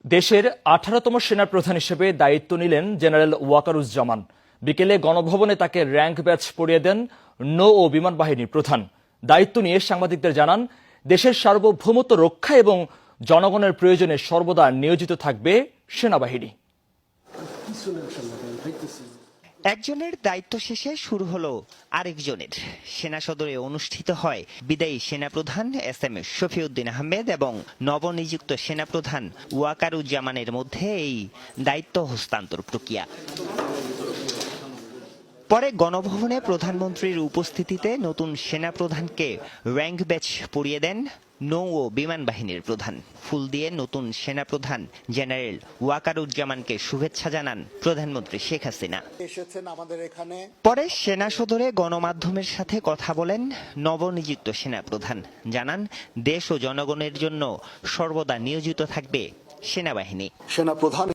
দেশের 18তম সেনাপ্রধান হিসেবে দায়িত্ব নিলেন জেনারেল ওয়াকারুজ্জামান। বিকেলে গণভবনে তাকে র্যাঙ্ক ব্যাচ পরিয়ে দেন নৌ ও বিমান বাহিনীর প্রধান। দায়িত্ব নিয়ে সাংবাদিকদের জানান, দেশের সার্বভৌমত্ব রক্ষা এবং জনগণের প্রয়োজনে সর্বদা নিয়োজিত থাকবে সেনাবাহিনী। একজনের দায়িত্ব শেষে শুরু হলো আরেকজনের। সেনা সদরে অনুষ্ঠিত হয় বিদায়ী সেনাপ্রধান এস.এম. শফিউদ্দিন আহমেদ এবং নবনিযুক্ত সেনাপ্রধান ওয়াকারুজ্জামানের মধ্যে এই দায়িত্ব হস্তান্তর প্রক্রিয়া। পরে গণভবনে প্রধানমন্ত্রীর উপস্থিতিতে নতুন সেনাপ্রধানকে র্যাঙ্ক ব্যাচ পরিয়ে দেন নৌ ও বিমান বাহিনীর প্রধান। ফুল দিয়ে নতুন সেনাপ্রধান জেনারেল ওয়াকারুজ্জামানকে শুভেচ্ছা জানান প্রধানমন্ত্রী শেখ হাসিনা। পরে সেনা সদরে গণমাধ্যমের সাথে কথা বলেন নবনিযুক্ত সেনাপ্রধান। জানান, দেশ ও জনগণের জন্য সর্বদা নিয়োজিত থাকবে সেনাবাহিনী। সেনাপ্রধান